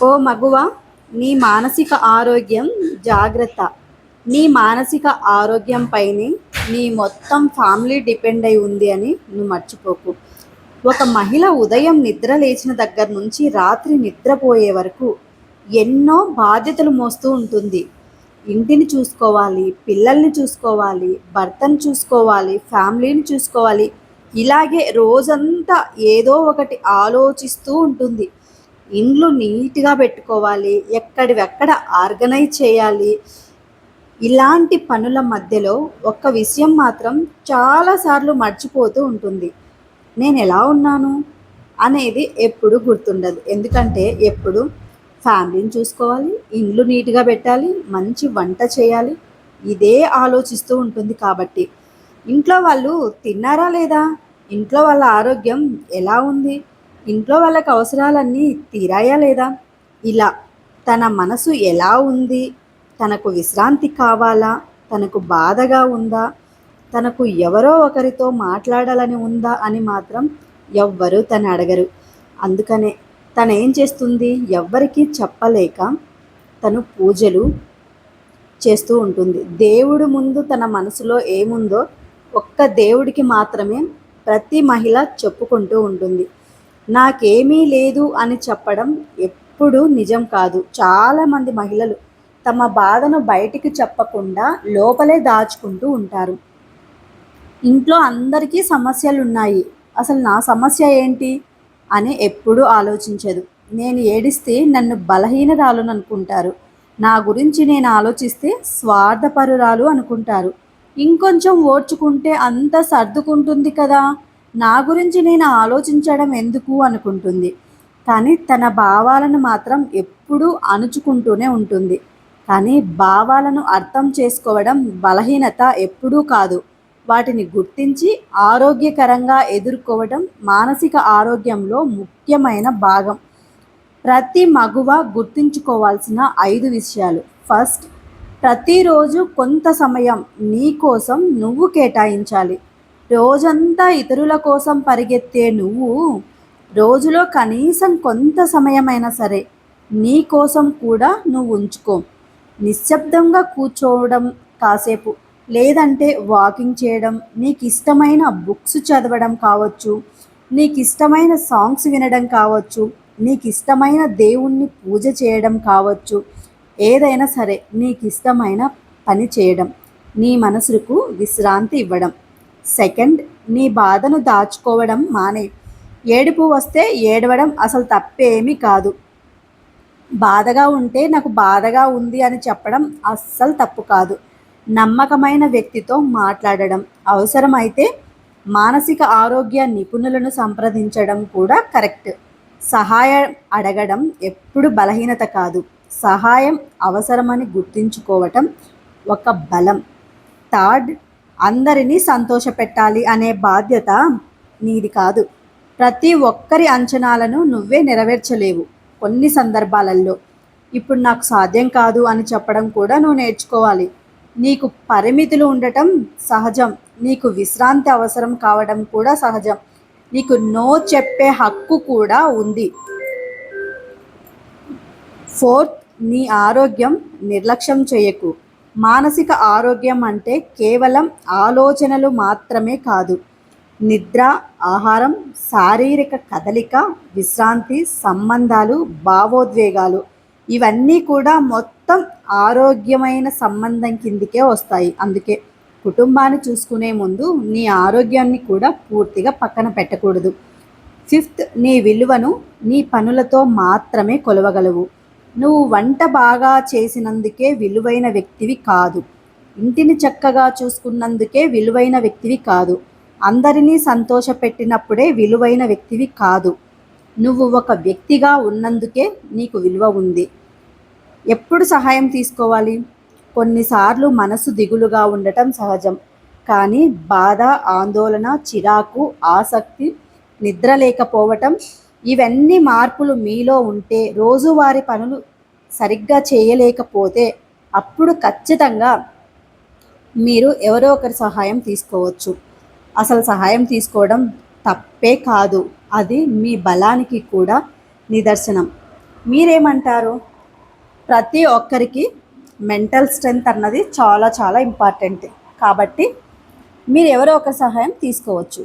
ఓ మగువ, నీ మానసిక ఆరోగ్యం జాగ్రత్త. నీ మానసిక ఆరోగ్యంపైనే నీ మొత్తం ఫ్యామిలీ డిపెండ్ అయి ఉంది అని నువ్వు మర్చిపోకు. ఒక మహిళ ఉదయం నిద్ర లేచిన దగ్గర నుంచి రాత్రి నిద్రపోయే వరకు ఎన్నో బాధ్యతలు మోస్తూ ఉంటుంది. ఇంటిని చూసుకోవాలి, పిల్లల్ని చూసుకోవాలి, భర్తను చూసుకోవాలి, ఫ్యామిలీని చూసుకోవాలి. ఇలాగే రోజంతా ఏదో ఒకటి ఆలోచిస్తూ ఉంటుంది. ఇండ్లు నీట్గా పెట్టుకోవాలి, ఎక్కడివెక్కడ ఆర్గనైజ్ చేయాలి. ఇలాంటి పనుల మధ్యలో ఒక్క విషయం మాత్రం చాలాసార్లు మర్చిపోతూ ఉంటుంది. నేను ఎలా ఉన్నాను అనేది ఎప్పుడు గుర్తుండదు. ఎందుకంటే ఎప్పుడు ఫ్యామిలీని చూసుకోవాలి, ఇండ్లు నీట్గా పెట్టాలి, మంచి వంట చేయాలి, ఇదే ఆలోచిస్తూ ఉంటుంది. కాబట్టి ఇంట్లో వాళ్ళు తిన్నారా లేదా, ఇంట్లో వాళ్ళ ఆరోగ్యం ఎలా ఉంది, ఇంట్లో వాళ్ళకి అవసరాలన్నీ తీరాయా లేదా, ఇలా తన మనసు ఎలా ఉంది, తనకు విశ్రాంతి కావాలా, తనకు బాధగా ఉందా, తనకు ఎవరో ఒకరితో మాట్లాడాలని ఉందా అని మాత్రం ఎవ్వరూ తను అడగరు. అందుకనే తను ఏం చేస్తుంది, ఎవ్వరికీ చెప్పలేక తను పూజలు చేస్తూ ఉంటుంది. దేవుడి ముందు తన మనసులో ఏముందో ఒక్క దేవుడికి మాత్రమే ప్రతి మహిళ చెప్పుకుంటూ ఉంటుంది. నాకేమీ లేదు అని చెప్పడం ఎప్పుడూ నిజం కాదు. చాలామంది మహిళలు తమ బాధను బయటికి చెప్పకుండా లోపలే దాచుకుంటూ ఉంటారు. ఇంట్లో అందరికీ సమస్యలు ఉన్నాయి, అసలు నా సమస్య ఏంటి అని ఎప్పుడూ ఆలోచించదు. నేను ఏడిస్తే నన్ను బలహీనరాలు అనుకుంటారు, నా గురించి నేను ఆలోచిస్తే స్వార్థపరురాలు అనుకుంటారు, ఇంకొంచెం ఓర్చుకుంటే అంత సర్దుకుంటుంది కదా, నా గురించి నేను ఆలోచించడం ఎందుకు అనుకుంటుంది. కానీ తన భావాలను మాత్రం ఎప్పుడూ అణుచుకుంటూనే ఉంటుంది. కానీ భావాలను అర్థం చేసుకోవడం బలహీనత ఎప్పుడూ కాదు. వాటిని గుర్తించి ఆరోగ్యకరంగా ఎదుర్కోవడం మానసిక ఆరోగ్యంలో ముఖ్యమైన భాగం. ప్రతి మగువ గుర్తుంచుకోవాల్సిన 5 విషయాలు. ఫస్ట్, ప్రతిరోజు కొంత సమయం నీ కోసం నువ్వు కేటాయించాలి. రోజంతా ఇతరుల కోసం పరిగెత్తే నువ్వు రోజులో కనీసం కొంత సమయమైనా సరే నీ కోసం కూడా నువ్వు ఉంచుకో. నిశ్శబ్దంగా కూర్చోవడం కాసేపు, లేదంటే వాకింగ్ చేయడం, నీకు ఇష్టమైన బుక్స్ చదవడం కావచ్చు, నీకు ఇష్టమైన సాంగ్స్ వినడం కావచ్చు, నీకు ఇష్టమైన దేవుణ్ణి పూజ చేయడం కావచ్చు, ఏదైనా సరే నీకు ఇష్టమైన పని చేయడం, నీ మనసుకు విశ్రాంతి ఇవ్వడం. సెకండ్, నీ బాధను దాచుకోవడం మానే. ఏడుపు వస్తే ఏడవడం అసలు తప్పేమీ కాదు. బాధగా ఉంటే నాకు బాధగా ఉంది అని చెప్పడం అస్సలు తప్పు కాదు. నమ్మకమైన వ్యక్తితో మాట్లాడడం, అవసరమైతే మానసిక ఆరోగ్య నిపుణులను సంప్రదించడం కూడా కరెక్ట్. సహాయం అడగడం ఎప్పుడు బలహీనత కాదు, సహాయం అవసరమని గుర్తుంచుకోవటం ఒక బలం. థర్డ్, అందరినీ సంతోషపెట్టాలి అనే బాధ్యత నీది కాదు. ప్రతి ఒక్కరి అంచనాలను నువ్వే నెరవేర్చలేవు. కొన్ని సందర్భాలలో ఇప్పుడు నాకు సాధ్యం కాదు అని చెప్పడం కూడా నువ్వు నేర్చుకోవాలి. నీకు పరిమితులు ఉండటం సహజం, నీకు విశ్రాంతి అవసరం కావడం కూడా సహజం, నీకు నో చెప్పే హక్కు కూడా ఉంది. ఫోర్త్, నీ ఆరోగ్యం నిర్లక్ష్యం చేయకు. మానసిక ఆరోగ్యం అంటే కేవలం ఆలోచనలు మాత్రమే కాదు. నిద్ర, ఆహారం, శారీరక కదలిక, విశ్రాంతి, సంబంధాలు, భావోద్వేగాలు, ఇవన్నీ కూడా మొత్తం ఆరోగ్యమైన సంబంధం కిందికే వస్తాయి. అందుకే కుటుంబాన్ని చూసుకునే ముందు నీ ఆరోగ్యాన్ని కూడా పూర్తిగా పక్కన పెట్టకూడదు. ఫిఫ్త్, నీ విలువను నీ పనులతో మాత్రమే కొలవగలవు. నువ్వు వంట బాగా చేసినందుకే విలువైన వ్యక్తివి కాదు, ఇంటిని చక్కగా చూసుకున్నందుకే విలువైన వ్యక్తివి కాదు, అందరినీ సంతోషపెట్టినప్పుడే విలువైన వ్యక్తివి కాదు. నువ్వు ఒక వ్యక్తిగా ఉన్నందుకే నీకు విలువ ఉంది. ఎప్పుడు సహాయం తీసుకోవాలి? కొన్నిసార్లు మనసు దిగులుగా ఉండటం సహజం. కానీ బాధ, ఆందోళన, చిరాకు, ఆసక్తి, నిద్ర లేకపోవటం, ఇవన్నీ మార్పులు మీలో ఉంటే, రోజువారీ పనులు సరిగ్గా చేయలేకపోతే, అప్పుడు ఖచ్చితంగా మీరు ఎవరో ఒకరి సహాయం తీసుకోవచ్చు. అసలు సహాయం తీసుకోవడం తప్పే కాదు, అది మీ బలానికి కూడా నిదర్శనం. మీరేమంటారు? ప్రతి ఒక్కరికి మెంటల్ స్ట్రెంగ్త్ అన్నది చాలా చాలా ఇంపార్టెంట్. కాబట్టి మీరు ఎవరో ఒక సహాయం తీసుకోవచ్చు.